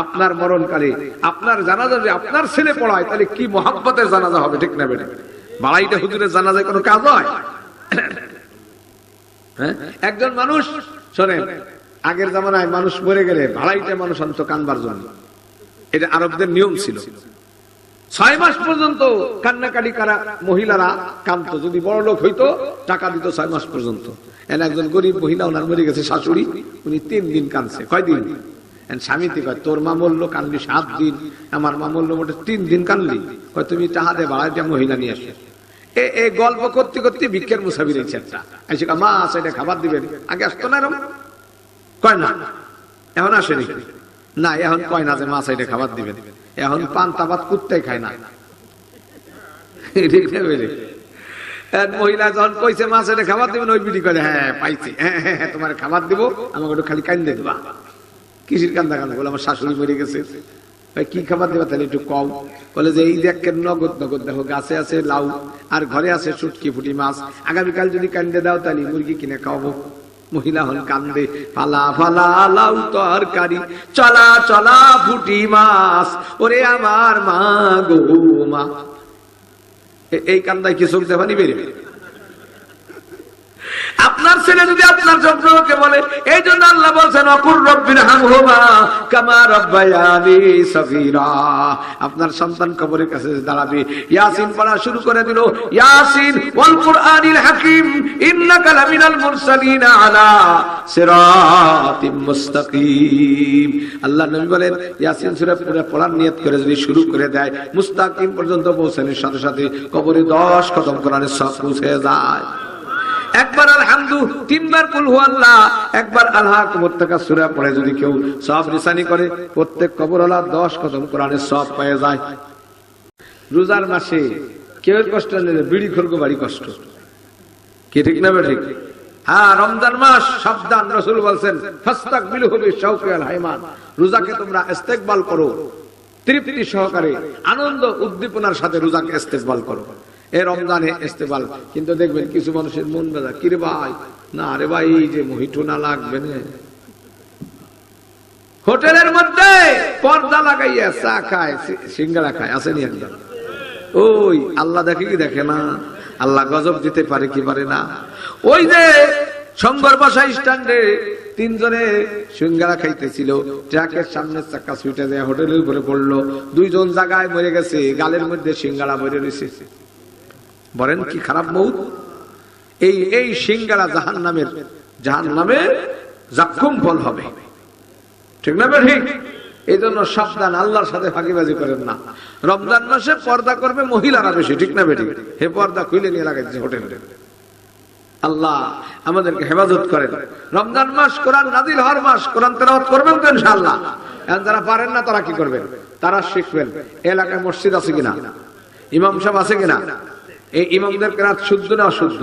আপনার মরণকালে আপনার জানাজা যদি আপনার ছেলে পড়ায় তাহলে কি মহাব্বতের জানাজা হবে, ঠিক না বেটা? বাড়াইটা হুজুরের জানাজায় কোনো কাজ হয়? হ্যাঁ, একজন মানুষ শোনেন, আগের জামানায় মানুষ মরে গেলে ভাড়াইতে মানুষ আনতো কানবার জন্য, এটা আরবদের নিয়ম ছিল। 6 মাস পর্যন্ত কান্নাকাটি করা মহিলারা কাঁদতো, যদি বড় লোক হইতো টাকা দিত 6 মাস পর্যন্ত। একজন গরিব মহিলা, ওনার মরে গেছে শাশুড়ি, উনি 3 দিন কাঁদছে। কয়দিন? স্বামীতে কয় তোর মা মরলো কানলি 7 দিন, আমার মা মরলো মোটে 3 দিন কানলি। কয় তুমি টাকা দে ভাড়াইটা মহিলা নিয়ে আসে। এই গল্প করতে করতে ভিক্ষের মুসাফির হয়েছে একটা, আইসে মা সেটা খাবার দিবেন, আগে আসতো না এরকম? কয় না, এখন আসেনি না, এখন কয় না যে মা সাইডে খাবার দিবেন, এখন পান্তা ভাত কুত্তাই খায় না। মহিলা যখন কইছে মা সাইডে খাবার দিবেন, ওই বিড়ি করে হ্যাঁ পাইছি, হ্যাঁ হ্যাঁ হ্যাঁ তোমার খাবার দিব, আমাকে একটু খালি কান্দে দিবা। কিসির কান্দা কান্দা? বলে আমার শাশুড়ি মরে গেছে। কি খাবার দিবা তাহলে একটু কম? বলে যে এই দেখ নগদ নগদ দেখো, গাছে আছে লাউ আর ঘরে আছে শুটকি ফুটি মাছ, আগামীকাল যদি কান্দে দাও তাহলে মুরগি কিনে খাওয়াবো। মহিলা হন কান্দে, ফালা ফালা লাউ তরকারি, চলা চলা ফুটি মাছ, ওরে আমার মা গো মা। এই কান্দায় কি চোখ দেখানি বেরোবে? আপনার ছেলে যদি আপনার চন্দ্রকে বলে, এই জন্য আল্লাহ বলছেন অকুর রব্বির হামহুমা কামা রব্বায়ানি সগীরা। আপনার সন্তান কবরের কাছে দাঁড়াবে, ইয়াসিন পড়া শুরু করে দিল, ইয়াসিন ওয়াল কুরআনিল হাকিম ইন্নাকা লামিনাল মুরসালিনা আলা সিরাতিম মুস্তাকিম। আল্লাহ নবী বলেন ইয়াসিন সূরা পুরো পড়ার নিয়ত করে যদি শুরু করে দেয়, মুস্তাকিম পর্যন্ত পৌঁছানোর সাথে সাথে কবরে 10 খতম কোরআনের সব পৌঁছে যায়। একবার আলহামদু, 3 বার কুল হুয়াল্লাহ, একবার আল্লাহুম্মা তাকাসসুরা পড়ে যদি কেউ সব রিসানি করে, প্রত্যেক কবরওয়ালা 10 খতম কোরআনের সব পেয়ে যায়। রোজার মাসে কেউ কষ্ট নেই, বিড়ি খোরগো বাড়ি কষ্ট, কি ঠিক না ঠিক? হ্যাঁ, রমজান মাস সাবধান, রাসূল বলেন ফাস্তাকবিলহু বিশাওকি আল হাইমান, রোজাকে তোমরা ইস্তেকবাল করো, তৃপ্তি সহকারে আনন্দ উদ্দীপনার সাথে রোজাকে ইস্তেকবাল করো। এই রমজানে ইস্তেকবাল। কিন্তু দেখবেন কিছু মানুষের মন বেজা, কি রে ভাই, না রে ভাই এই যে মোহিটো না লাগবে না, হোটেলের মধ্যে পর্দা লাগাইয়া চা খায়, সিঙ্গারা খায়, আসেনি একদম। ওই আল্লাহ দেখে কি দেখে না? আল্লাহ গজব দিতে পারে কি পারে না? ওই যে শঙ্কর বাসা স্ট্যান্ডে 3 জনে সিঙ্গারা খাইতেছিল, ট্রাকের সামনে চাকা ছুটে যায়, হোটেলের উপরে পড়লো, 2 জন জায়গায় মরে গেছে, গালের মধ্যে সিঙ্গারা মরে রয়েছে। বলেন কি খারাপ মউত! এই সিঙ্গারা জাহান্নামের জাক্কুম ফল হবে, ঠিক না ঠিক? এই জন্য সাবধান, আল্লাহর সাথে ফাঁকিবাজি করেন না। রমজান মাসে পর্দা করবে মহিলারা বেশি, ঠিক না বেটি? হে পর্দা খুলে নিয়ে লাগাইছে হোটেলে। আল্লাহ আমাদেরকে হেফাজত করেন। রমজান মাস কোরআন নাজিল হওয়ার মাস, কোরআন তেলাওয়াত করবেন তো ইনশাআল্লাহ। এখন যারা পারেন না তারা কি করবেন? তারা শিখবেন। এলাকায় মসজিদ আছে কিনা, ইমাম সাহেব আছে কিনা, এই ইমামদের কেরাত শুদ্ধ না অশুদ্ধ?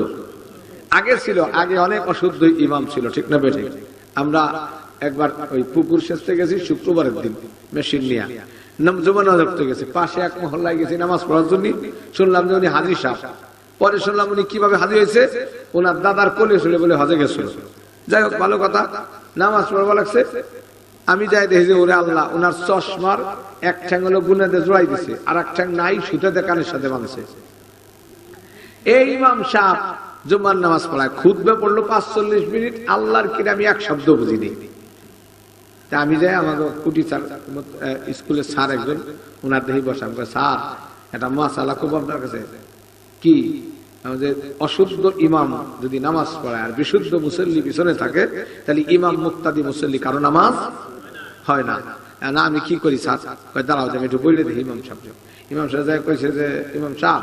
আগে ছিল, আগে অনেক অশুদ্ধ ইমাম ছিল, ঠিক না বেটি? আমরা একবার ওই পুকুর সেচতে গেছি শুক্রবারের দিন, মেশিন নিয়ে জুমানা ধরতে গেছি, পাশে এক মহল্লায় গেছি নামাজ পড়ার জন্য। শুনলাম যে উনি হাজী সাহেব। পরে শুনলাম উনি কিভাবে হাজী হয়েছে, ওনার দাদার কোলে ছিল বলে হজে গেছিল। যাই হোক, ভালো কথা, নামাজ পড়বা লাগছে। আমি যাই দেখি যে ওরে আল্লাহ, ওনার চশমার এক ঠ্যাং হলো গুনাতে জোড়াই দিছে, আর এক ঠ্যাং নাই, সুতাতে কানের সাথে বাঁধছে। এই ইমাম সাহেব জুমার নামাজ পড়ায়, খুতবা পড়লো 45 মিনিট, আল্লাহর কিনে আমি এক শব্দ বুঝিনি। তা আমি যাই আমাকে কুটি স্কুলের স্যার একজন, ওনার দেহি বসা, স্যার এটা মাসালা খুব আপনার কাছে কি, আমাদের অশুদ্ধ ইমাম যদি নামাজ পড়ায় আর বিশুদ্ধ মুসল্লি পিছনে থাকে, তাহলে ইমাম মুক্তাদি মুসল্লি কারো নামাজ হয় না। না আমি কি করি স্যার? দাঁড়াও আমি একটু বললে দেখি। ইমাম সাহেব যাই কইছে যে ইমাম সাহেব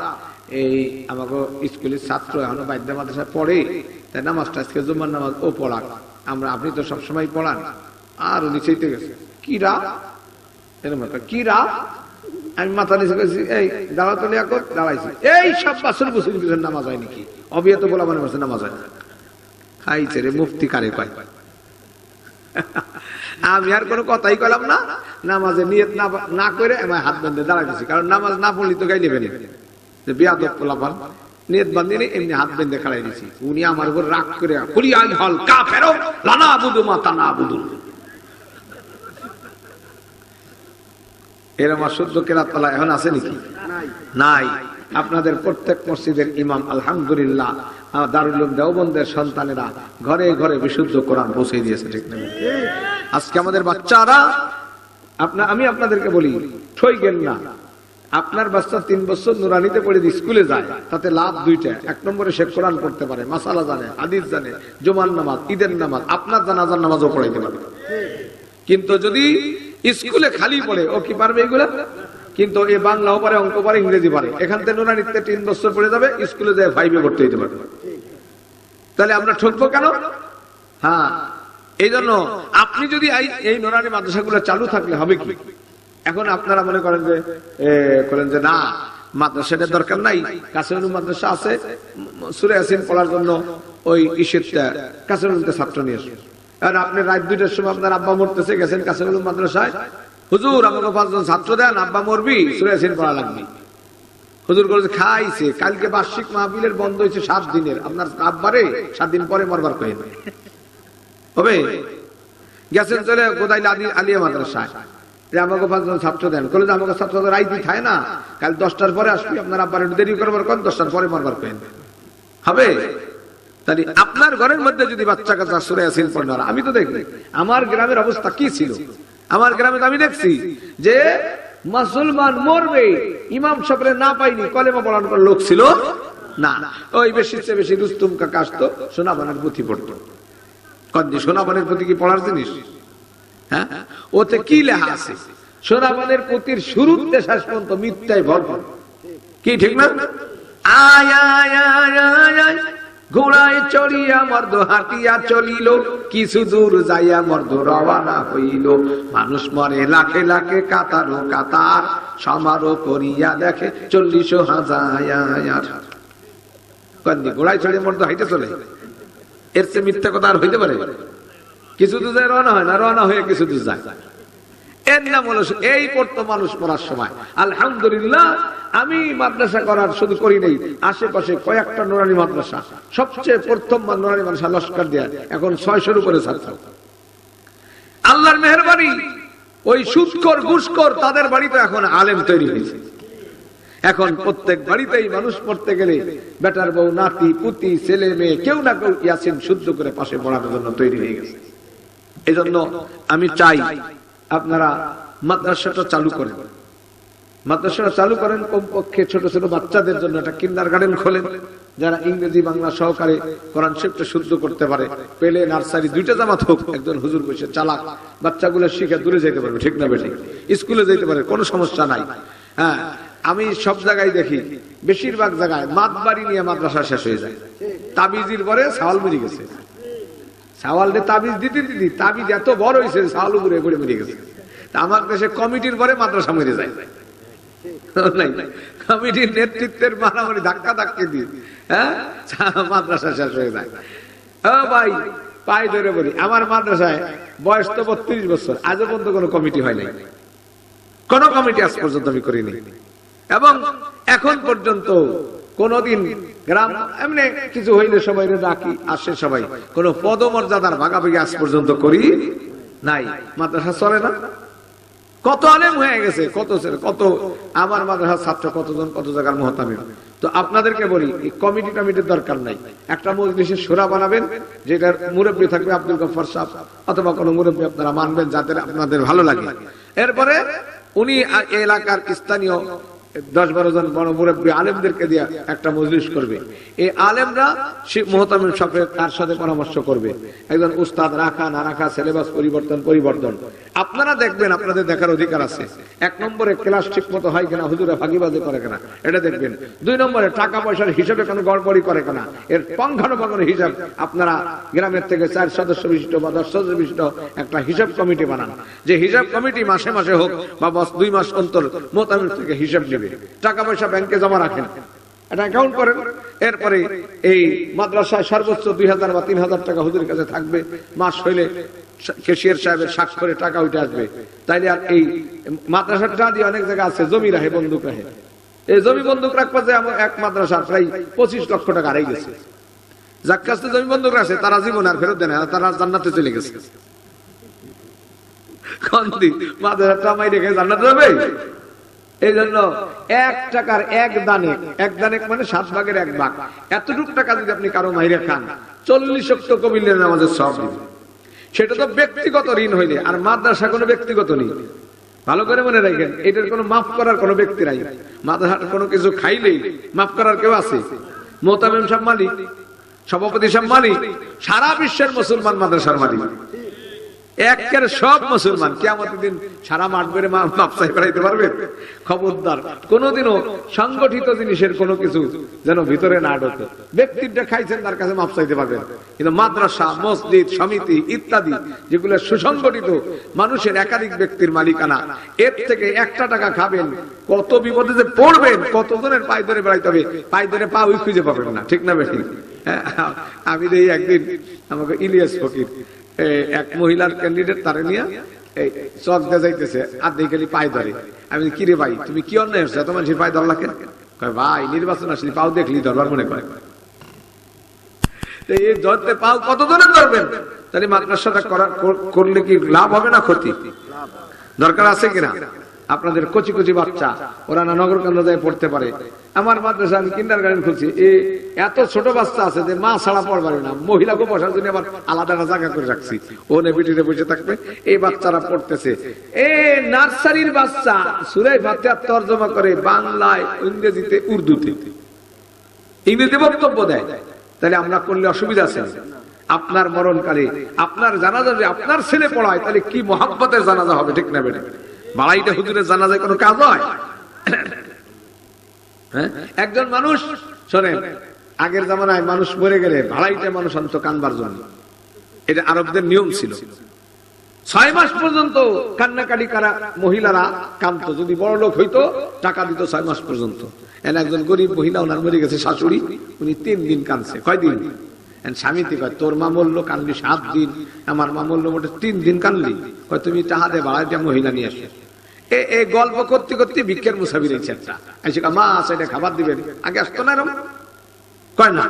এই আমাকে স্কুলের ছাত্র এখনো বাদ্য মাদ্রাসা পড়ে, তাই নামাজটা আজকে জুমার নামাজ ও পড়াক, আমরা আপনি তো সবসময় পড়ান। আর উনি চাইতে গেছে, কি রা এরকম কি রা? আমি মাথা নিচে গেছি, এই দাঁড়া তো দাঁড়াইছি। এই সব বছর বছর পিছনে নামাজ হয় নাকি? অবিয়াত বলা মনে করছে নামাজ হয় না। খাইছে রে মুফতি কারে পাই। আমি আর কোনো কথাই কইলাম না, নামাজে নিয়ত না করে আমি হাত বেঁধে দাঁড়াইতেছি, কারণ নামাজ না পড়লি তো গাই নেবেন যে বিয়াদব পোলাপান, নিয়ত বাঁধি নেই, এমনি হাত বেঁধে খাড়াই দিছি। উনি আমার উপর রাগ করে কুলি আই হল কাফেরো লানা বুদু মাতা না বুদু। এরকম শুদ্ধ কেরাতওয়ালা এখন আছে নাকি? নাই। আপনাদের প্রত্যেক মসজিদের ইমাম আলহামদুলিল্লাহ দারুল উলুম দেওবন্দের সন্তানেরা ঘরে ঘরে বিশুদ্ধ কোরআন পৌঁছে দিয়েছে, ঠিক না? আজকে আমাদের বাচ্চারা আমি আপনাদেরকে বলি ঠইগেন না। আপনার বাচ্চা 3 বছর নুরানিতে পড়ে স্কুলে যায়, তাতে লাভ দুইটা। 1 নম্বরে সে কোরআন পড়তে পারে, মাসালা জানে, হাদিস জানে, জুমার নামাজ, ঈদের নামাজ, আপনার জানাজার নামাজও পড়াইতে পারবে। কিন্তু যদি স্কুলে খালি পড়ে, ও কি পারবে এগুলা? কিন্তু এ বাংলাও পারে, অঙ্ক পারে, ইংরেজি পারে। এখান থেকে নুরানিতে 3 বছর পড়ে যাবে, স্কুলে যায় 5-এ ভর্তি হইতে পারবে। তাহলে আমরা ঠকবো কেন? হ্যাঁ, এই জন্য আপনি যদি এই নুরানি মাদ্রাসাগুলো চালু থাকলে হবে কি? এখন আপনারা মনে করেন যে না, মাদ্রাসাটার দরকার নাই, কাছে মাদ্রাসা আছে, সূরা ইয়াসিন পড়ার জন্য ওই ইশিতটা কাছে ছাত্র নিয়ে আসুন। আর আপনি রাত 2টার সময় আপনার আব্বা মরতেছে, গেছেন কাছে মাদ্রাসায়, হুজুর আমাকে 5 জন ছাত্র দেন, আব্বা মরবি, সূরা ইয়াসিন পড়া লাগবে। হুজুর বলেছে খাইছে, কালকে বার্ষিক মাহফিলের বন্ধ হয়েছে 7 দিনের, আপনার আব্বারে 7 দিন পরে মরবার কইন হবে। গেছেন চলে গোদাইল আলিয়া মাদ্রাসায়, যে আমাকে 5 জন ছাত্র দেন, বলে যে আমাকে ছাত্র রাইতি খায় না, কাল 10টার পরে আসবি, আপনার আব্বার একটু দেরি করবার কন, 10টার পরে মরবার কইন হবে। তাহলে আপনার ঘরের মধ্যে যদি বাচ্চা কাচ্চা সূরা ইয়াসিন পড়ে, আমি তো দেখি আমার গ্রামের অবস্থা কি ছিল। আমার গ্রামে আমি দেখছি যে মুসলমান মরবে, ইমাম সাহেবরে না পাইনি, কলেমা পড়ানোর লোক ছিল না। ওই বেশি রুস্তুম কাকা আসতো, সোনাবানের পুঁথি পড়তো। কন্দি সোনাবানের পুঁথি কি পড়ার জিনিস? হ্যাঁ, ওতে কি লেখা আছে? সোনাবানের পুঁথির শুরুতে শেষ পর্যন্ত মিথ্যায় ভরপুর। কি ঠিক না? আয় আয় আয় আয় ঘোড়ায় চড়িয়া মর্দ হাঁটিয়া চলিল, কিছু দূর যাইয়া মর্দ রওয়ানা হইল। মানুষ মরে লাখে লাখে, কাতারো কাতার, সমারোহ করিয়া দেখে 40,000। ঘোড়ায় চড়িয়ে মর্দ হাইটে চলে, এর চেয়ে মিথ্যা কথা আর হইতে পারে? কিছু দূর যায় রওনা হয় না, রওনা হয়ে কিছু দূর যায়। এর নাম হলো এই পড়তো মানুষ মরার সময়। আলহামদুলিল্লাহ, আমি মাদ্রাসা করার শুধু করি নাই, আশেপাশে কয়েকটা নুরানি মাদ্রাসা, সবচেয়ে প্রথম নুরানি মাদ্রাসা লস্কর দিয়া এখন 600-এর উপরে ছাত্র। আল্লাহর মেহেরবানি, ওই সুদখোর ঘুষখোর তাদের বাড়িতে এখন আলেম তৈরি হয়েছে। এখন প্রত্যেক বাড়িতেই মানুষ পড়তে গেলে বেটার বউ, নাতি, পুতি, ছেলে মেয়ে কেউ না কেউ ইয়াসিন শুদ্ধ করে পাশে পড়ানোর জন্য তৈরি হয়ে গেছে। এই জন্য আমি চাই আপনারা মাদ্রাসাটা চালু করেন। মাদ্রাসাটা চালু করেন, কমপক্ষে ছোট ছোট বাচ্চাদের জন্য একটা কিন্ডারগার্টেন খোলেন, যারা ইংরেজি বাংলা সহকারে কোরআন শরীফটা শুদ্ধ করতে পারে। পেলে নার্সারি 2টা জামাত হোক, একজন হুজুর বসে চালাক, বাচ্চাগুলো শিখে দূরে যেতে পারবে, ঠিক না বেঠিক? স্কুলে যেতে পারে, কোনো সমস্যা নাই। হ্যাঁ, আমি সব জায়গায় দেখি, বেশিরভাগ জায়গায় মাতবাড়ি নিয়ে মাদ্রাসা শেষ হয়ে যায়। তাবিজির পরে সাওয়াল মরে গেছে, সাওয়ালকে তাবিজ দিতে দিতে তাবিজ এত বড় হয়েছে, সাওয়াল উপরে পড়ে মরে গেছে। আমার দেশে কমিটির পরে মাদ্রাসা মরে যায়, কমিটির নেতৃত্বের মারামারি ধাক্কা ধাক্কি দিয়ে মাদ্রাসা শেষ হয়ে যায়। ভাই পাই ধরে বলি, আমার মাদ্রাসায় বয়স তো 32 বছর, আজও পর্যন্ত কোনো কমিটি হয় নাই, কোন কমিটি আজ পর্যন্ত আমি করিনি। এবং এখন পর্যন্ত কোনদিন গ্রাম এমনি কিছু হইলে সবাই ডাকি, আসে সবাই, কোন পদমর্যাদার ভাগাভাগি আজ পর্যন্ত করি নাই। মাদ্রাসা চলে না, কত আলেম হয়ে গেছে, কত আমার মাদ্রাসার ছাত্র কতজন, কত জায়গার মুহতামিম। তো আপনাদেরকে বলি, এই কমিটির দরকার নাই। একটা মজলিসের শোরা বানাবেন, যেটার মুরব্বী থাকবে আব্দুল গফফার সাহেব অথবা কোনো মুরব্বী আপনারা মানবেন, যাদের আপনাদের ভালো লাগে। এরপরে উনি এলাকার স্থানীয় 10-12 জন বড় মুরব্বী আলেমদেরকে দিয়ে একটা মজলিস করবে। এই আলেমরা মুহতামিম সাহেব তার সাথে পরামর্শ করবে, একজন উস্তাদ রাখা না রাখা, সিলেবাস পরিবর্তন। আপনারা দেখবেন, আপনাদের দেখার অধিকার আছে। 1 নম্বরে ক্লাস ঠিক মতো হয় কিনা, হুজুরে ফাঁকিবাজি করে কিনা, এটা দেখবেন। 2 নম্বরে টাকা পয়সার হিসাবে কোনো গড়বড়ি করে কিনা, এর পঙ্খানুপঙ্খানু হিসাব আপনারা গ্রামের থেকে 4 সদস্য বিশিষ্ট বা 10 সদস্য বিশিষ্ট একটা হিসাব কমিটি বানান, যে হিসাব কমিটি মাসে মাসে হোক বা 2 মাস অন্তর মুহতামিম থেকে হিসাব নেবে। টাকা পয়সা ব্যাংকে জমা রাখেন, এটা অ্যাকাউন্ট করেন। এরপরে এই মাদ্রাসায় সর্বোচ্চ 2000 বা 3000 টাকা হুজুরের কাছে থাকবে। মাস হইলে ক্যাশিয়ার সাহেবের স্বাক্ষরে টাকা উঠে আসবে। তাইলে আর এই মাদ্রাসাটা দিয়ে অনেক জায়গা আছে জমি রাখে, বন্দুক রাখে। এই জমি বন্দুক রাখবা যে আমার এক মাদ্রাসার প্রায় 25 লক্ষ টাকা হারিয়ে গেছে। যার কাছে জমি বন্দুক রাখে তারা জীবন আর ফেরত দেয় না, তারা জান্নাতে চলে গেছে। কন্দি মাদ্রাসা মাই রেখে জান্নাত যাবে? এই জন্য 1 টাকার 1 দানেক মানে 7 ভাগের 1 ভাগ, এতটুকু টাকা যদি আপনি কারো মাইরে খান 40 ওয়াক্ত কবিলের নামাজের সওয়াব দিবেন। সেটা তো ব্যক্তিগত ঋণ হইলে, আর মাদ্রাসা কোনো ব্যক্তিগত নেই। ভালো করে মনে রাখেন, এটার কোনো মাফ করার কোনো ব্যক্তি নাই। মাদ্রাসার কোনো কিছু খাইলেই মাফ করার কেউ আছে? মোহতামিম সাহেব মালিক, সভাপতি সাহেব মালিক, সারা বিশ্বের মুসলমান মাদ্রাসার মালিক, একের সব মুসলমান। কিয়ামতের দিন সারা মাঠ বেড়ে মাপ চাই বেড়াইতে পারবে? খবরদার, কোনোদিনও সংগঠিত জিনিসের কোনো কিছু যেন ভিতরে না ঢোকে। ব্যক্তিটা খাইছেন তার কাছে মাপ চাইতে পারবেন, কিন্তু মাদ্রাসা, মসজিদ, সমিতি ইত্যাদি যেগুলো সুসংগঠিত মানুষের একাধিক ব্যক্তির মালিকানা, এর থেকে 1 টাকা খাবেন, কত বিপদে যে পড়বেন, কতজনের পায়ে ধরে বেড়াইতে হবে, পায়ে ধরে পা ওই খুঁজে পাবেন না। ঠিক না বেশি? আমি দেখি একদিন আমাকে ইলিয়াস ফকির এক মহিলার ক্যান্ডিডেট তারে নিয়ে চক দিয়ে যাইতেছে, আর দেখে পায়ে ধরে। আমি কি রে ভাই, তুমি কি অন্যায় হচ্ছে, এত মানুষের পায়ে ধরলা কেন? ভাই নির্বাচন আসলে পাও দেখলি ধরবার মনে করে। এই ধরতে পাও কত ধরে ধরবেন? তাহলে মাদ্রাসাটা করলে কি লাভ হবে না ক্ষতি? দরকার আছে কিনা? আপনাদের কচি কচি বাচ্চা, ওরা না নগর কেন্দ্র যায় পড়তে পারে। আমার মাদ্রাসা আমি কিন্ডারগার্টেন খুলছি, এত ছোট বাচ্চা আছে যে মা ছাড়া পড়বার না, মহিলাকে বসার জন্য আবার আলাদা জায়গা করে রাখছি, ও নেবিটিতে বসে থাকবে, এই বাচ্চারা পড়তেছে। নার্সারির বাচ্চা সূরা ফাতিহা তরজমা করে বাংলায়, ইংরেজিতে, উর্দুতে, ইংরেজিতে বক্তব্য দেয়। তাহলে আমরা করলে অসুবিধা আছে? আপনার মরণকালে আপনার জানাজা যদি আপনার ছেলে পড়ায়, তাহলে কি মহাব্বতের জানাজা হবে? ঠিক না বেটা? বাড়াইটা হুজুরের জানাজায় কোনো কাজ হয়? একজন মানুষ, শোনেন, আগের জামানায় মানুষ মরে গেলে ভাড়াইতে মানুষ আনতো কানবার জন্য, এটা আরবদের নিয়ম ছিল। 6 মাস পর্যন্ত কান্নাকাটি করা মহিলারা কাঁদতো, যদি বড় লোক হইতো টাকা দিত 6 মাস পর্যন্ত। একজন গরিব মহিলা, ওনার মরে গেছে শাশুড়ি, উনি 3 দিন কাঁদছে। কয়দিন? স্বামীতে কয়, তোর মা মরলো কানলি 7 দিন, আমার মা মরলো মোটে 3 দিন কানলি। কয় তুমি টাহা দে, ভাড়াইটা মহিলা নিয়ে আসে। এই গল্প করতে করতে ভিক্ষের মুসাফির এই একটা আইসে, মা সেটা খাবার দিবেন, আগে আসতো না এরকম? কয় না,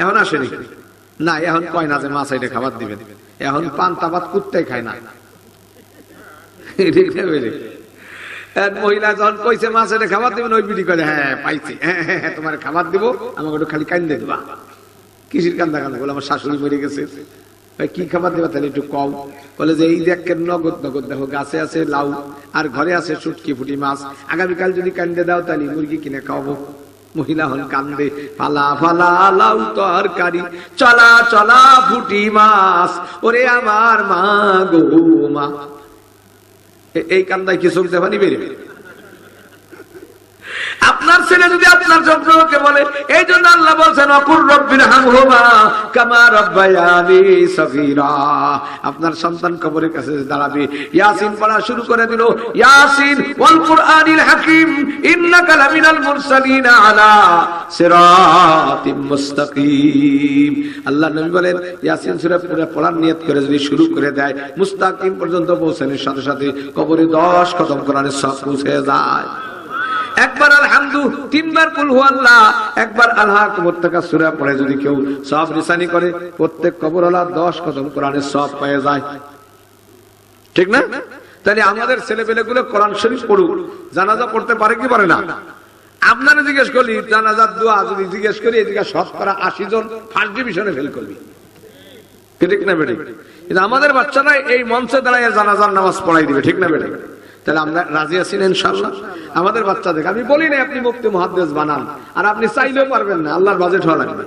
এখন আসেনি না, এখন কয় না যে মা সাইডে খাবার দিবেন, এখন পান্তা ভাত কুত্তাই খায় না। মহিলা যখন কইছে মা সাইডে খাবার দিবেন, ওই বিড়ি করে, হ্যাঁ পাইছি, হ্যাঁ তোমার খাবার দিব, আমাকে একটু খালি কান্দে দিবা। কিসির কান্দা কান্দা? বলে আমার শাশুড়ি মরে গেছে। কি খাবার দেবা? তাহলে একটু কম। বলে যে এই দেখ নগদ নগদ দেখো, গাছে আছে লাউ আর ঘরে আছে শুটকি ফুটি মাছ, আগামীকাল যদি কান্দে দাও তাহলে মুরগি কিনে খাওয়াবো। মহিলা হন কান্দে, ফালা ফালা লাউ তরকারি, চলা চলা ফুটি মাছ, ওরে আমার মা গো মা। এই কান্দায় কি চোখ দেখানি বেরোবে? আপনার ছেলে যদি আপনার চন্দ্রকে বলে, এই জন্য আল্লাহ বলছেন অকুর রব্বির হামহুমা কামা রব্বায়ানি সগীরা। আপনার সন্তান কবরের কাছে দাঁড়াবে, ইয়াসিন পড়া শুরু করে দিল, ইয়াসিন ওয়াল কুরআনিল হাকিম ইন্নাকা লামিনাল মুরসালিনা আলা সিরাতিম মুস্তাকিম। আল্লাহ নবী বলেন, ইয়াসিন সূরা পুরো পড়ার নিয়ত করে যদি শুরু করে দেয়, মুস্তাকিম পর্যন্ত পৌঁছানোর সাথে সাথে কবরে 10 খতম কোরআনের সব পৌঁছে যায়। একবার আলহামদু, 3 বার কুল হুয়াল্লাহ, একবার আল্লাহকুমুত তাকাসসুর পড়ে যদি কেউ সব রিসানি করে, প্রত্যেক কবরওয়ালা 10 খতম কোরআনের সব পেয়ে যায়। ঠিক না? তাহলে আমাদের ছেলেপেলেগুলো কোরআন শরীফ পড়ুক, জানাজা পড়তে পারে কি পারে না? আপনারা জিজ্ঞেস করলি জানাজার দোয়া যদি জিজ্ঞেস করি, এদিকে শতকরা 80 জন ফার্স্ট ডিভিশনে ফেল করবি। ঠিক না বেটি? কিন্তু আমাদের বাচ্চারা এই মঞ্চে দাঁড়ায় জানাজার নামাজ পড়াই দিবে। ঠিক না বেটি? তাহলে আমরা রাজি আছি না ইনশাআল্লাহ? আমাদের বাচ্চাদের আমি বলি না আপনি মুফতি মুহাদ্দিস বানান, আর আপনি চাইলেও পারবেন না, আল্লাহর বাজেট হওয়া লাগবে।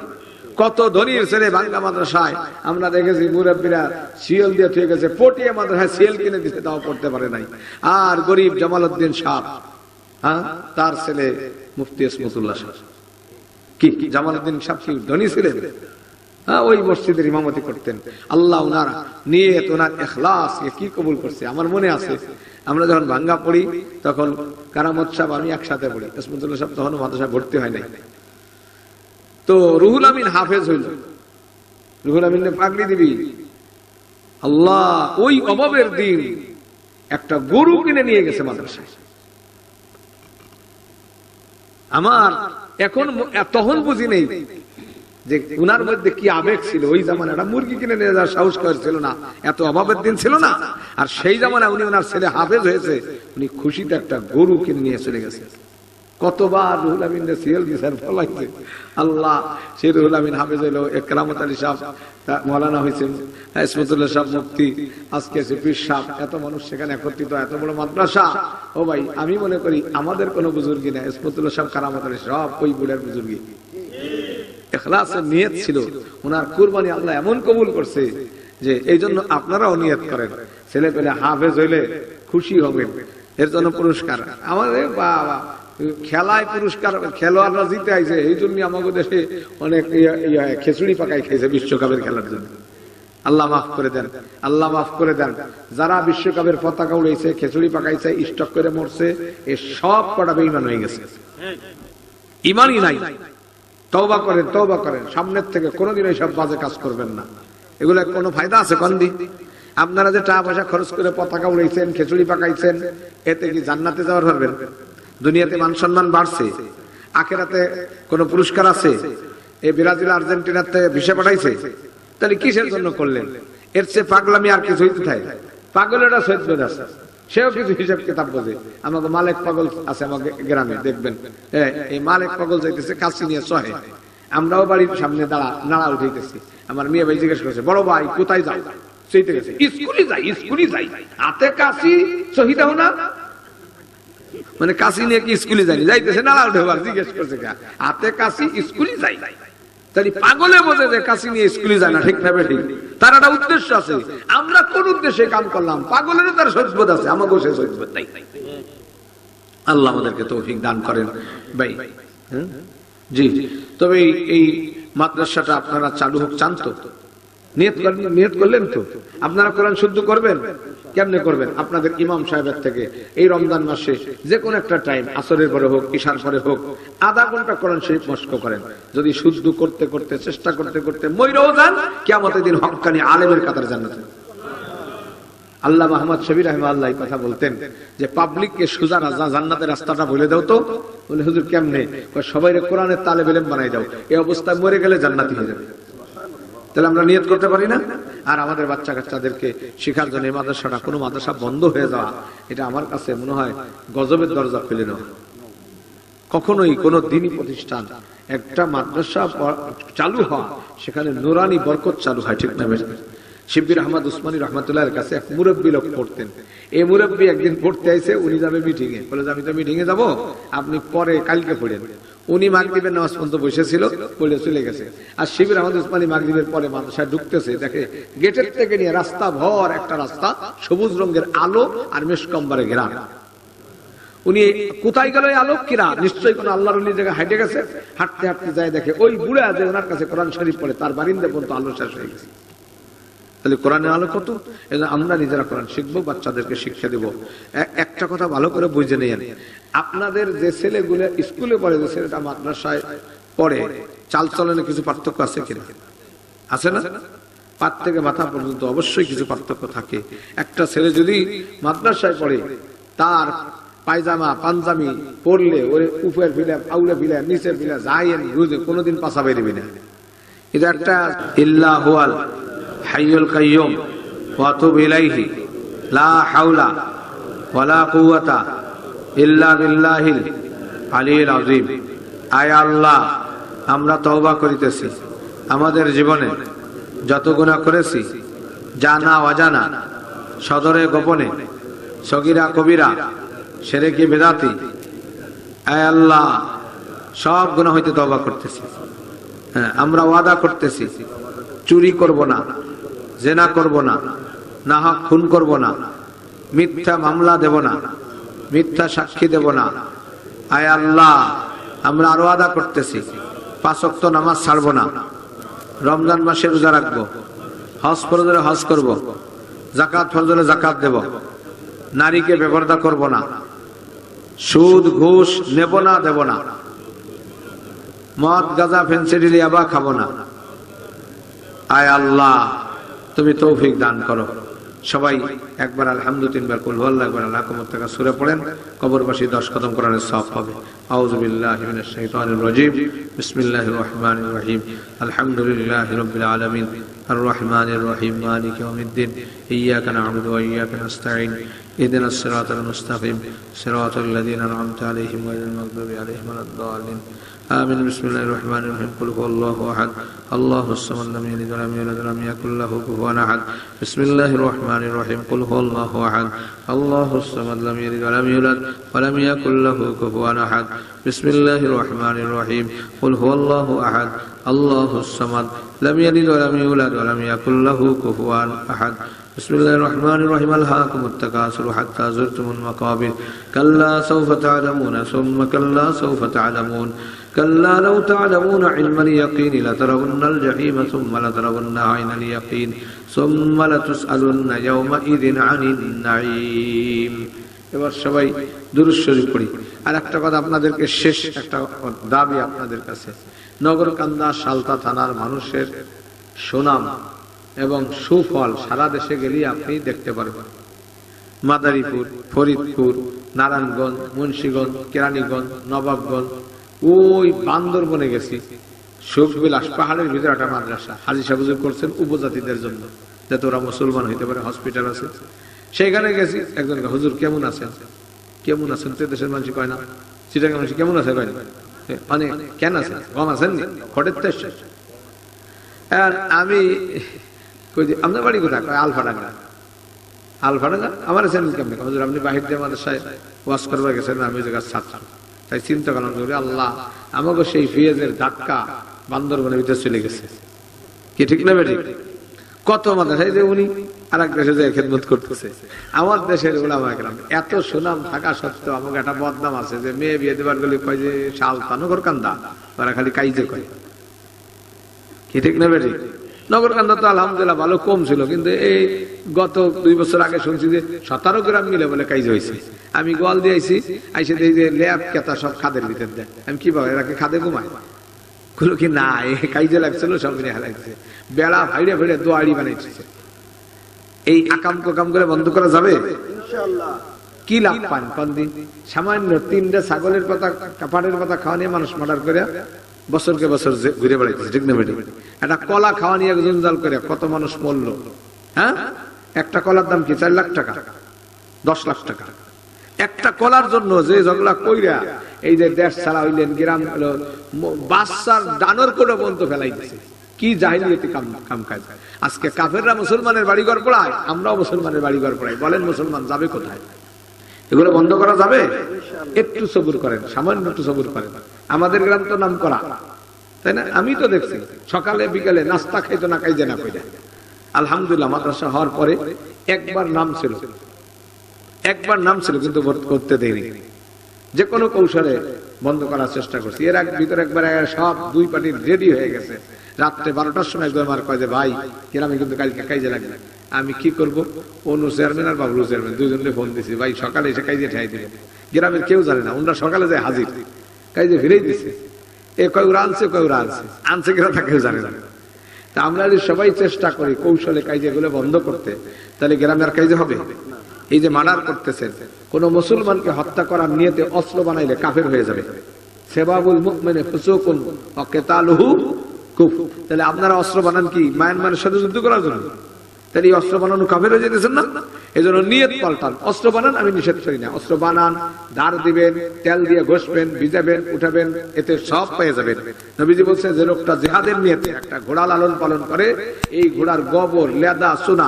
কত ধনীর ছেলে ভাঙ্গা মাদ্রাসায় আমরা দেখেছি, মুরব্বীরা সিএল দিয়ে ঠিক আছে, পটিয়া মাদ্রাসায় সিএল কিনে দিতে তাও পড়তে পারে নাই। আর গরিব জামালউদ্দিন সাহেব, হ্যাঁ, তার ছেলে মুফতি ইসমতুল্লাহ সাহেব, কি জামালউদ্দিন সাহেব কি ধনী ছিলেন? হ্যাঁ, ওই মসজিদের ইমামতি করতেন। আল্লাহ ওনার নিয়ত, ওনার ইখলাস কি কবুল করছে। আমার মনে আছে আমরা যখন ভাঙ্গা পড়ি, তখন কারামত সাহেব আমি একসাথে পড়ি, ইসমতুল্লাহ সাহেব তখন মাদ্রাসায় ভর্তি হয় নাই। তো রুহুল আমিন হাফেজ হইল, রুহুল আমিন পাগড়ি দিবি। আল্লাহ ওই অভাবের দিন একটা গরু কিনে নিয়ে গেছে মাদ্রাসায়। আমার এখন তখন বুঝি নেই, যে উনার মধ্যে কি আবেগ ছিল। ওই জামানাটা মুরগি কিনে নিয়ে যাওয়ার সাহস ছিল না, এত অভাবের দিন ছিল না। আর সেই জামানায় উনি ওনার ছেলে হাফেজ হয়েছে, উনি খুশিতে একটা গরু কিনে নিয়ে চলে গেছে। কতবার রুহুল আমিন সিএল বিচার ফলাইছে। আল্লাহ, সেই রুহুল আমিন হাফেজ হইলো, একরামত আলী সাহেব মৌলানা হয়েছে, ইসমতুল্লাহ সাহেব মুফতি, আজকে পীর সাহেব, এত মানুষ সেখানে একত্রিত, এত বড় মাদ্রাসা। ও ভাই, আমি মনে করি আমাদের কোনো বুজুর্গি না, ইসমতুল্লাহ সাহেব, কারামত আলী সব ওই বুড়ার বুজুর্গি। ইখলাসের নিয়ত ছিল, ওনার কুরবানি আল্লাহ এমন কবুল করছে যে এই জন্য আপনারাও নিয়ত করেন, ছেলে পেলে হাফেজ হইলে খুশি হবেন, এর জন্য পুরস্কার। আমাদের বাবা খেলায় পুরস্কার, খেলোয়াড়রা জিতে আইছে, এই জন্য আমাদের দেশে অনেক খিচুড়ি পাকাই খাইছে বিশ্বকাপের খেলার জন্য। আল্লাহ মাফ করে দেন, আল্লাহ মাফ করে দেন। যারা বিশ্বকাপের পতাকা উড়াইছে, খিচুড়ি পাকাইছে, স্টক করে মরছে, এ সব কটা বেঈমান হয়ে গেছে, ইমানই নাই। তওবা করেন, তওবা করেন, সামনের থেকে কোনোদিন এইসব বাজে কাজ করবেন না। এগুলো কোনো ফায়দা আছে কোন দিন? আপনারা যে টাকা পয়সা খরচ করে পতাকা উড়াইছেন, খিচুড়ি পাকাইছেন, এতে কি জান্নাতে যাওয়ার পারবেন? দুনিয়াতে মান সম্মান বাড়ছে, আখিরাতে কোনো পুরস্কার আছে? এই ব্রাজিল আর্জেন্টিনাতে ভিসা পাঠাইছে, তাহলে কিসের জন্য করলেন? এর চেয়ে পাগলামি আর কিছু হইতে থাকে? পাগলেরা সৈয়দ আছে, সেও কিছু হিসাব কিতাব বোঝে। আমাকে মালেক পাগল আছে আমাকে গ্রামে, দেখবেন এই মালেক পাগল যাইতেছে কাশি নিয়ে সহে, আমরাও বাড়ির সামনে নাড়া উঠাইতেছি। আমার মেয়ে ভাই জিজ্ঞেস করছে, বড় ভাই কোথায় যাও? সেইতে গেছে, স্কুলে যাই, স্কুলে যাই, হাতে কাশি শহীদ হও না, মানে কাশি নিয়ে কি স্কুলে যাই? যাইতেছে নাড়া উঠে, জিজ্ঞেস করছে হাতে কাশি, স্কুলে যাই। তাই পাগলে বোঝে যে কাশি নিয়ে স্কুলে যায় না, ঠিক না বেঠিক? তার একটা উদ্দেশ্য আছে। আমরা কোন উদ্দেশ্যে কাম করলাম? পাগলেরও তার সৎবোধ আছে, আমাকেও সে সৎবোধ নাই। আল্লাহ আমাদেরকে তৌফিক দান করেন ভাই। জি, তবে এই মাদ্রাসাটা আপনারা চালু হোক চান তো? নিয়ত করলেন তো? আপনারা কোরআন শুদ্ধ করবেন? কেমনে করবেন? আপনাদের ইমাম সাহেবের থেকে এই রমজান মাসে যে কোনো একটা টাইম, আসরের পরে হোক, ইশার পরে হোক, আধা ঘন্টা কোরআন শরীফ মস্ক করেন। যদি শুদ্ধ করতে করতে, চেষ্টা করতে করতে মইরাও যান, কিয়ামতের দিন হক্কানি আলেমের কাতার জান্নাতে। আল্লাহ মুহাম্মদ শফি রাহিমাহুল্লাহ কথা বলতেন যে পাবলিককে সোজা জান্নাতের রাস্তাটা বলে দাও তো। বলে হুজুর কেমনে? সবাই কোরআনের তালেব ইলম বানাই দাও, এই অবস্থায় মরে গেলে জান্নাতি হয়ে যাবে। তাহলে আমরা নিয়ত করতে পারি না? আর আমাদের বাচ্চা কাচ্চাদেরকে শিখার জন্য এই মাদ্রাসাটা, কোনো মাদ্রাসা বন্ধ হয়ে যাওয়া, এটা আমার কাছে মনে হয় গজবের দরজা খুলে নেওয়া। কখনোই কোন দিনই প্রতিষ্ঠান, একটা মাদ্রাসা চালু হওয়া, সেখানে নুরানি বরকত চালু হয়, ঠিক না? শিববির আহমদ উসমানী রহমতুল্লাহর কাছে এক মুরব্বী লোক পড়তেন। এই মুরব্বী একদিন পড়তে আইছে, উনি যাবে মিটিং এ, বলে আমি তো মিটিং এ যাবো, আপনি পরে কালকে পড়েন। উনি মাগরিবের নামাজ পর্যন্ত বসেছিল, পড়ে চলে গেছে। আর শিবির আহমদ উসমানী মাগরিবের পরে মাদ্রাসায় ঢুকতেছে, দেখে গেটের থেকে নিয়ে রাস্তা ভর একটা রাস্তা, সবুজ রঙের আলো আর মেশকম্বারে ঘেরা। উনি কোথায় গেল এই আলোকীরা? নিশ্চয়ই কোন আল্লাহর ওলির জায়গায় হাঁটে গেছে। হাঁটতে হাঁটতে যায়, দেখে ওই বুড়া যে ওনার কাছে কোরআন শরীফ পড়ে, তার বারিন্দা পর্যন্ত আলো শেষ হয়ে গেছে। তাহলে কোরআনের আলো কত! আমরা নিজেরা কোরআন শিখবো, বাচ্চাদেরকে শিক্ষা দেব। একটা কথা ভালো করে বুঝে নেন, আপনাদের যে ছেলেগুলো স্কুলে পড়ে, যে ছেলেটা মাদ্রাসায় পড়ে, চালচলনে কিছু পার্থক্য আছে কিনা? আছে না? পাত থেকে মাথা পর্যন্ত অবশ্যই কিছু পার্থক্য থাকে। একটা ছেলে যদি মাদ্রাসায় পড়ে, তার পায়জামা পাঞ্জাবি পরলে ওরে উপর ফিলে, আউলে ফিলে, নিচে ফিলে, যাইয়েন রুজে কোনোদিন পাশা বেরবি না। এটা একটা ইল্লা হুয়াল হাইয়ুল কাইয়ুম ওয়া আতুবু ইলাইহি লা হাওলা ওয়ালা কুওয়াতা ইল্লা বিল্লাহিল আলিয়্যিল আযীম। আয় আল্লাহ, আমরা তওবা করিতেছি, আমাদের জীবনে যত গুনাহ করেছি, জানা অজানা, সদরে গোপনে, সগীরা কবিরা, শিরকি বিদআতি, আয় আল্লাহ সব গুনাহ হইতে তওবা করতেছি। হ্যাঁ, আমরা ওয়াদা করতেছি চুরি করব না, জেনা করব না, নাহক খুন করব না, মিথ্যা মামলা দেব না, মিথ্যা সাক্ষী দেব না। আয় আল্লাহ, আমরা আরো ওয়াদা করতেছি 5 ওয়াক্ত নামাজ ছাড়ব না, রমজান মাসে রোজা রাখব, হজ ফরজে হজ করব, যাকাত ফরজে যাকাত দেব, নারীকে বেপরদা করব না, সুদ ঘুষ নেব না, দেব না, মদ গাঁজা ফেন্সিডিল ইয়াবা খাবো না। আয় আল্লাহ, তুমি তৌফিক দান করো। সবাই একবার আলহামদুলিল্লাহ তিনবার কুল হুয়াল্লাহু একবার আল্লাহু মুত্তাকা সূরা পড়েন, কবরবাসী 10 কদম কোরআনের সওয়াব পাবে। আউযু বিল্লাহি মিনাশ শাইতানির রাজীম। বিসমিল্লাহির রহমানির রহিম। আলহামদুলিল্লাহি রাব্বিল আলামিন আর রহমানির রহিম মালিকি ইয়াউমিদ্দিন ইয়্যাকা না'বুদু ওয়া ইয়্যাকা নাস্তাঈন ইহদিনাস সিরাতাল মুস্তাকিম সিরাতাল লাযীনা আন'আমতা আলাইহিম গায়রিল মাগদুবি আলাইহিম ওয়ালাদ-দাল্লিন। آمين. بسم الله الرحمن الرحيم. قل هو الله أحد الله الصمد لم يلد ولم يولد ولم يكن له كفوا أحد. بسم الله الرحمن الرحيم. قل هو الله أحد الله الصمد لم يلد ولم يولد ولم يكن له كفوا أحد. بسم الله الرحمن الرحيم. قل هو الله أحد الله الصمد لم يلد ولم يولد ولم يكن له كفوا أحد. بسم الله الرحمن الرحيم. ألهاكم التكاثر حتى زرتم المقابر كلا سوف تعلمون ثم كلا سوف تعلمون كلا لو تعلمون علم اليقين لترون الجحيم ثم لترونها عين اليقين ثم لتسألن يومئذ عن النعيم. এবার সবাই দুরূদ শরীফ পড়ি। আর একটা কথা আপনাদেরকে, শেষ একটা দাবি আপনাদের কাছে, নগরকান্দা সালতা থানার মানুষের সুনাম এবং সুফল সারা দেশে গেলে আপনি দেখতে পারবেন। মাদারীপুর, ফরিদপুর, নারায়ণগঞ্জ, মুন্সিগঞ্জ, কেরানীগঞ্জ, নবাবগঞ্জ, ওই বান্দরবনে গেছি, সুখবিলাস পাহাড়ের ভিতরে একটা মাদ্রাসা হাজী সাহেব হুজুর করছেন উপজাতিদের জন্য, যাতে ওরা মুসলমান হইতে পারে, হসপিটাল আছে। সেইখানে গেছি, একজন হুজুর কেমন আছেন, কেমন আছেন, তো দেশের মানুষ কয় না, চিটাগাং মানুষ কেমন আছে কয় না, মানে কেন আছেন, কম আছেন নি, খটের তো এসছে। আর আমি আপনার বাড়ি কোথায়, আলফাডাঙ্গা। আলফাডাঙ্গা আমার চ্যানেল কেমন, হুজুর আপনি বাহির দিয়ে মাদ্রাসায় ওয়াজ করবার গেছেন, আমি ওই জায়গার ছাত্র। তাই চিন্তা করলাম, আল্লাহ আমাকে সেই ফিয়েজের ধাক্কা বান্দরবনের ভিতরে চলে গেছে, কি ঠিক না বেঠিক? কত মাদ্রাসায় যে উনি আর এক দেশে যে খেদমত করতেছে, আমার দেশের উলামায়ে কেরাম এত সুনাম থাকা সত্ত্বেও আমাকে একটা বদনাম আছে যে মেয়ে বিয়ে দেবার গেলে কয় যে সালতা নগরকান্দা, ওরা খালি কাইজে কয়, কি ঠিক না বেঠিক? নগরকান্দা তো আলহামদুলিল্লাহ ভালো কম ছিল, কিন্তু এই গত 2 বছর আগে শুনছি যে 17 গ্রাম মিলে বলে কাইজ হয়েছে। আমি গোয়াল দিয়ে আইছি, আইসে দেখি যে ল্যাব কেতা সব খাদের ভিতর দেয়। আমি কি ভাবে এরাকে খাদে ঘুমায়, গুলো কি না কাইজে লাগছিল, সব মিলে হারাইছে, বেড়া ভাইড়ে ভাইড়ে দোয়ারি বানাইছে। এই আকাম কোকাম করে বন্ধ করা যাবে ইনশাআল্লাহ? কি লাভ পান কোন দিন? সামান্য 3টা ছাগলের পাতা কাপাড়ের পাতা খাওয়া নিয়ে মানুষ মার্ডার করে বছরকে বছর ঘুরে বেড়াইতেছে, ঠিক না বেটি? একটা কলা খাওয়া নিয়ে জঞ্জাল করে কত মানুষ মরল। হ্যাঁ, একটা কলার দাম কি 4 লাখ টাকা, 10 লাখ টাকা। একটা কলার জন্য যে ঝগড়া কইরা এই যে দেশ ছাড়া হইলেন, গ্রাম হলো, বাচ্চার ডানর করে বন্ধ ফেলাই দিছে। কি জাহিলিয়াতি কাম কাজ। আজকে কাফেররা মুসলমানের বাড়িঘর পড়ায়, আমরাও মুসলমানের বাড়িঘর পড়াই। বলেন মুসলমান যাবে কোথায়? এগুলো বন্ধ করা যাবে? একটু সবুর করেন, সামান্য একটু সবুর করেন। আমাদের গ্রাম তো নাম করা, তাই না? আমি তো দেখছি সকালে বিকালে নাস্তা খাইতো না খাইছে না কইরা। আলহামদুলিল্লাহ মাদ্রাসা হওয়ার পরে একবার নাম ছিল, কিন্তু করতে দেয়নি। যে কোনো কৌশলে বন্ধ করার চেষ্টা করছি। এর ভিতরে একবার সব 2 পার্টি রেডি হয়ে গেছে। রাত্রে 12টার সময় একদম আমার কয় যে ভাই গ্রামে কিন্তু কালকে কাইজে লাগবে। আমি কি করব, অনু চেয়ারম্যান আর বাবলু চেয়ারম্যান দুজনকে ফোন দিছি, ভাই সকালে এসে কাইজে ঠাই দিবে। গ্রামের কেউ জানে না, ওনারা সকালে যায় হাজির, কাইজে ফিরেই দিছে। এ কয় ওরা আনছে কিনা তা কেউ জানে না। তা আমরা যদি সবাই চেষ্টা করি কৌশলে কাইজে গুলো বন্ধ করতে, তাহলে গ্রামে আর কাইজে হবে? এই যে মার্ডার করতেছেন, কোন মুসলমানকে হত্যা করার নিয়তে অস্ত্র বানাইলে কাফের হয়ে যাবে। সেবাবুল মুমিনে ফুসুকুন ওয়া কিতালুহু কুফর। তাহলে আপনারা অস্ত্র বানান কি মায়ানমারের সাথে যুদ্ধ করার জন্য? তাহলে এই অস্ত্র বানানো কাফের হয়ে যেতেছেন না? এই জন্য নিয়ত পাল্টান। অস্ত্র বানান, আমি নিষেধ করি না, অস্ত্র বানান, ধার দিবেন, তেল দিয়ে ঘষবেন, ভিজাবেন, উঠাবেন, এতে সব পেয়ে যাবেন। নবীজি বলছে যে লোকটা জিহাদের নিয়তে একটা ঘোড়া লালন পালন করে, এই ঘোড়ার গোবর, লেদা, সোনা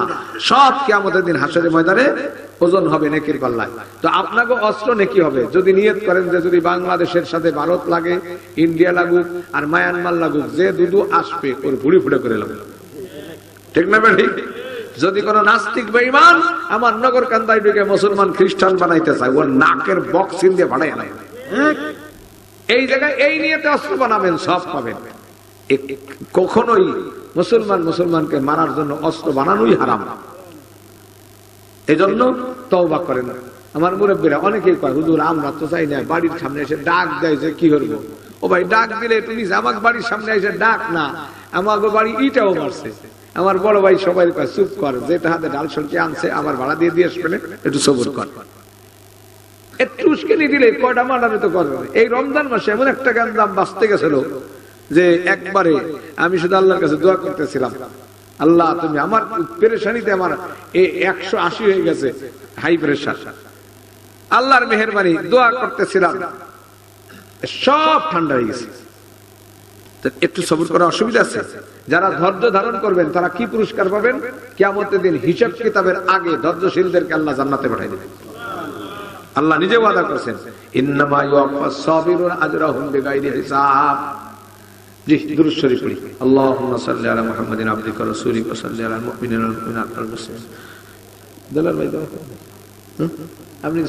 সব কিয়ামতের দিন হাসরের ময়দানে ওজন হবে নেকির পাল্লায়। তো আপনাকে অস্ত্র নেকি হবে যদি নিয়ত করেন যে যদি বাংলাদেশের সাথে ভারত লাগে, ইন্ডিয়া লাগুক আর মায়ানমার লাগুক, যে দুদু আসবে ওর ভুড়ি ফুটে করে লাগবে, ঠিক না ভাই? যদি কোন নাস্তিক বেঈমান আমার নগর কান্দায় ঢুকে মুসলমান খ্রিস্টান বানাইতে চায়, ওর নাকের বক্সিন দিয়ে বানাই আনাই। এই জায়গায় এই নিয়তে অস্ত্র বানাবেন, সব পাবেন। কখনোই মুসলমানকে মারার জন্য অস্ত্র বানানোই হারাম। এই জন্য তওবা করেন। আমার মুরব্বীরা অনেকেই কয়, হুজুর আমরা তো চাই না, বাড়ির সামনে এসে ডাক দেয় যে কি করবো? ও ভাই ডাক দিলে তুমি আমার বাড়ির সামনে এসে ডাক না, আমার বাড়ি ইটাও মারছে, আমার বড় ভাই সবাই কয় চুপ কর, যেটা হাতে ডাল সরকি আনছে আবার ভাড়া দিয়ে দিয়ে আসবে, একটু সবর কর। একটু উস্কানি দিলে কয়টা মানাবে তো করবে। এই রমজান মাসে এমন একটা গান্দাম বাঁচতে গেছিল যে একবারে আমি শুধু আল্লাহর কাছে দোয়া করতেছিলাম, আল্লাহ তুমি আমার পেরেশানিতে আমার 180 হয়ে গেছে হাই প্রেশার, আল্লাহর মেহেরবানি দোয়া করতেছিলাম, সব ঠান্ডা হয়ে গেছে। একটু সবর করা অসুবিধা আছে। যারা ধৈর্য ধারণ করবেন তারা কি পুরস্কার পাবেন? কিয়ামতের দিন হিসাব কিতাবের আগে ধৈর্যশীলদেরকে আল্লাহ জান্নাতে পাঠিয়ে দেবেন। আল্লাহ নিজে ওয়াদা করেছেন, ইন্নামা ইউওয়াফাস সাবিরুনা আজরাহুম বিগাইরি হিসাব। জি, দুরূদ শরীফ পড়ি। আল্লাহুম্মা সাল্লি আলা মুহাম্মাদিন আবদিকা ওয়া রাসূলিকা ওয়া সাল্লি আলাল মুমিনিনা ওয়াল মুমিনাত ওয়াল মুসলিমিন। দালাল ভাই দাও আপনি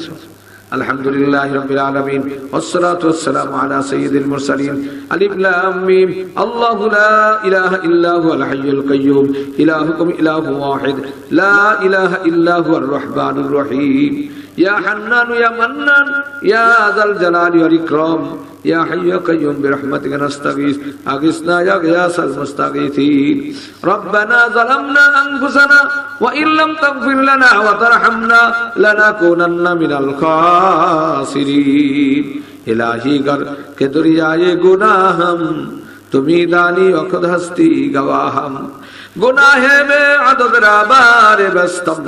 আলহামদুলিল্লাহি রাব্বিল আলামিন ওয়াসসালাতু ওয়াসসালামু আলা সাইয়্যিদিল মুরসালিন। আলিফ লাম মিম। আল্লাহু লা ইলাহা ইল্লা হুয়াল হাইয়ুল কাইয়্যুম। ইলাহুকুম ইলাহুন ওয়াহিদ। লা ইলাহা ইল্লা হুয়ার রাহমানুর রহিম। ইয়া হান্নান ইয়া মান্নান ইয়া যাল জালালি ওয়াল ইকরাম। ইয়া হাইয়্যু ইয়া কাইয়্যুম বিরহমাতিকা নাস্তাগীস। আগিসনা ইয়া গিয়াসাল মুস্তাগীসিন। রব্বানা যালামনা আনফুসানা ওয়া ইল্লাম তাগফির লানা ওয়া তারহামনা লানাকুনান্না মিনাল खासिरीन। इलाही गर के दुरियाए गुनाह हम, तुम्ही दानी व खुद हस्ती गवाहम। गुनाहे में अदद राबारे बस्तम,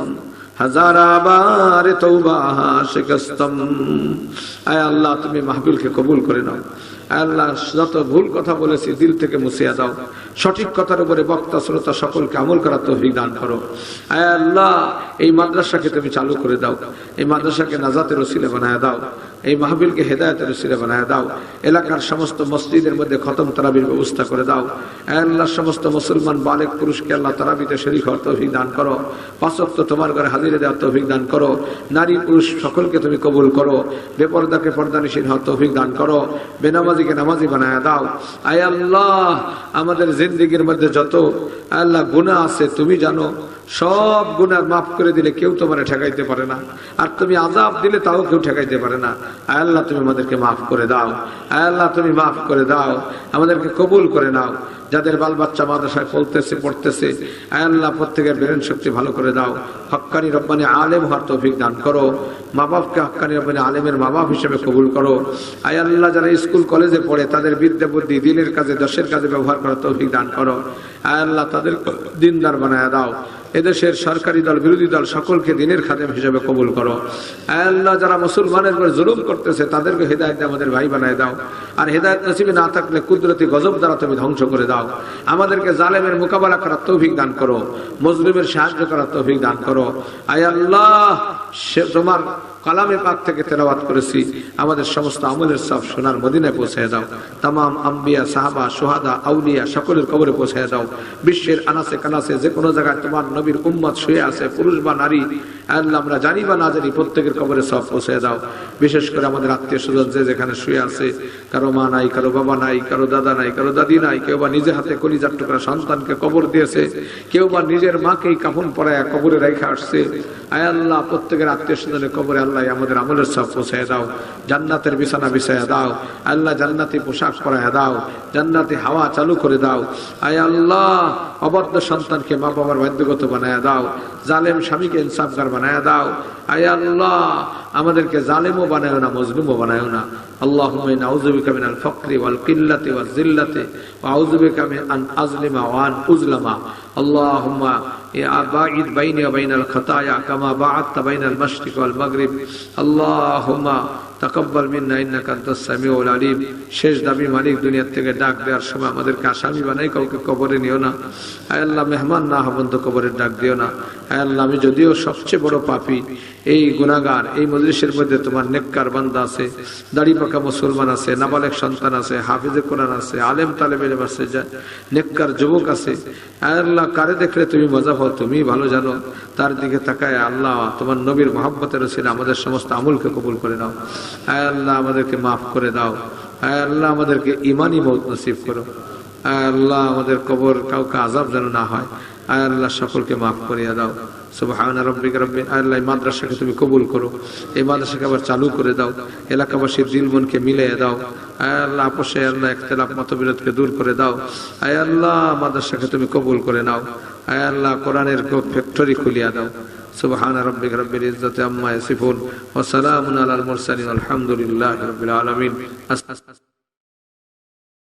हजारा बार तौबा शिकस्तम। आय अल्लाह तुम्हें महफिल के कबूल करे नाओ। আল্লাহ যত ভুল কথা বলেছি দিল থেকে মুছিয়ে দাও, সঠিক কথার উপরে বক্তা শ্রোতা সকলকে আমল করার তৌফিক দান করো। আয় আল্লাহ এই মাদ্রাসাকে তুমি চালু করে দাও, এই মাদ্রাসাকে নাজাতের ওসিলা বানায় দাও, এই মাহফিলকে হেদায়েতের ওসিলা বানায় দাও। এলাকার সমস্ত মসজিদের মধ্যে খতম তারাবির ব্যবস্থা করে দাও। আয় আল্লাহ সমস্ত মুসলমান বালেক পুরুষকে আল্লাহ তারাবিতে শরীক হওয়ার তৌফিক দান করো। পাঁচ ওয়াক্ত তোমার ঘরে হাজিরে দেওয়ার তৌফিক দান করো। নারী পুরুষ সকলকে তুমি কবুল করো। বেপরদাকে পর্দানিশীল হওয়ার তৌফিক দান করো। বেনামাজিকে নামাজি বানায় দাও। আয় আল্লাহ আমাদের জিন্দেগির মধ্যে যত আল্লাহ গুনাহ আছে তুমি জানো, সব গুনাহ মাফ করে দিলে কেউ তোমারে ঠেকাইতে পারে না, আর তুমি আযাব দিলে তাও কেউ ঠেকাইতে পারে না। আয় আল্লাহ তুমি আমাদেরকে মাফ করে দাও। আয় আল্লাহ তুমি মাফ করে দাও, আমাদেরকে কবুল করে নাও। যাদের বাল বাচ্চা মাদ্রাসায় পড়তেছে আয় আল্লাহ প্রত্যেকের ব্রেন শক্তি ভালো করে দাও। হক্কানি রব্বানি আলেম হওয়ার তৌফিক দান করো। মা বাপকে হক্কানি রব্বানি আলেমের মা বাপ হিসেবে কবুল করো। আয় আল্লাহ যারা স্কুল কলেজে পড়ে তাদের বিদ্যা বুদ্ধি দিনের কাজে দশের কাজে ব্যবহার করার তৌফিক দান করো। আয় আল্লাহ তাদের দিনদার বানায় দাও। এদেশের সরকারি দল বিরোধী দল সকলকে দিনের খাদেম হিসেবে কবুল করো। আয় আল্লাহ যারা মুসলমানের উপর জুলুম করতেছে তাদেরকে হেদায়েত আমাদের ভাই বানায় দাও, আর হেদায়েত নসিবে না থাকলে কুদরতি গজব দ্বারা তুমি ধ্বংস করে দাও। আমাদেরকে জালেমের মোকাবেলা করার তৌফিক দান করো, মজলুমের সাহায্য করার তৌফিক দান করো। আয় আল্লাহ তোমার কালামে পাক থেকে তেলাওয়াত করেছি, আমাদের সমস্ত আমলের সব সোনার মদিনায় পৌঁছে দাও। তামাম আম্বিয়া সাহাবা সুহাদা আউলিয়া সকলের কবরে পৌঁছে দাও। বিশ্বের আনাসে কানাসে যে কোনো জায়গায় তোমার নবীর উম্মত শুয়ে আছে, পুরুষ বা নারী, আল্লাহ আমরা জানি বা না জানি প্রত্যেকের কবরে সব পৌঁছে দাও। বিশেষ করে আমাদের আত্মীয় স্বজন যে যেখানে শুয়ে আছে, কারো মা নাই, কারো বাবা নাই, কারো দাদা নাই, কারো দাদি নাই, কেউ বা নিজে হাতে কলিজার টুকরা সন্তানকে কবর দিয়েছে, কেউ বা নিজের মাকেই কাফন পরায় কবরে রেখে আসছে। আয় আল্লাহ প্রত্যেকের আত্মীয় স্বজনের কবরে আল্লাহ আমাদের আমলের সব পৌঁছে দাও। জান্নাতের বিছানা বিছায়া দাও আল্লাহ, জান্নাতি পোশাক পরায়া দাও, জান্নাতি হাওয়া চালু করে দাও। আয় আল্লাহ অবদ্ধ সন্তানকে মা বাবার বাধ্যগত বানায়া দাও, জালেম স্বামীকে ইনসাফগার বানায়া দাও। আয় আল্লাহ আমাদেরকে জালেমও বানায়ো না, মজলুমও বানায়ো না। আল্লাহুম্মা ইন্না আউযু বিকা মিনাল ফাকরি ওয়াল কিল্লাতি ওয়াজ জিল্লাতি ওয়া আউযু বিকা মিন আন আযলিমা ওয়া আন উযলামা। আল্লাহুম্মা ইয়া বাঈদ বাইনি ওয়া বাইনাল খাতায়া কামা বা'আদতা বাইনাল মাশরিকি ওয়াল মাগরিব। আল্লাহুম্মা তাকাব্বাল মিন্না ইন্নাকা আনতাস সামিউল আলিম। শেষ দাবি মালিক দুনিয়া থেকে ডাক দেওয়ার সময় আমাদেরকে আসামি বানাই কাউকে কবরে নিও না। আয় আল্লাহ মেহমান না হবন্ত কবরের ডাক দিও না। আয় আল্লাহ আমি যদিও সবচেয়ে বড় পাপী, এই গুনাহগার, এই মজলিসের মধ্যে তোমার নেককার বান্দা আছে, দাড়ি পাকা মুসলমান আছে, নাবালেগ সন্তান আছে, হাফিজে কোরআন আছে, আলেম তালেব ইলম আছে, নেককার যুবক আছে। আয় আল্লাহ কারে দেখলে তুমি মজা পাও তুমি ভালো জানো, তার দিকে তাকায় আল্লাহ তোমার নবীর মহব্বতের ওসিলায় আমাদের সমস্ত আমলকে কবুল করে নাও। আয় আল্লাহ আমাদেরকে মাফ করে দাও। আয় আল্লাহ আমাদেরকে ঈমানি মওত নসিব করো। আয় আল্লাহ আমাদের কবর কাউকে আযাব যেন না হয়। আয় আল্লাহ সকলকে মাফ করিয়া দাও। সুবহান রাব্বিকা রাব্বিল আল্লাহ মাদ্রাসাকে তুমি কবুল করো, এই মাদ্রাসাকে আবার চালু করে দাও, এলাকাবাসীর দিল মনকে মিলিয়ে দাও। আয় আল্লাহ আপসে আল্লাহ ইখতিলাফ মতবিরোধকে দূর করে দাও। আয় আল্লাহ মাদ্রাসাকে তুমি কবুল করে নাও। আয় আল্লাহ কোরআনের ফ্যাক্টরি খুলিয়া দাও। সুবহান রাব্বিকা রাব্বিল ইজ্জাতি আম্মা ইয়াসিফুন ওয়া সালামুন আলাল মুরসালিন আলহামদুলিল্লাহি রাব্বিল আলামিন।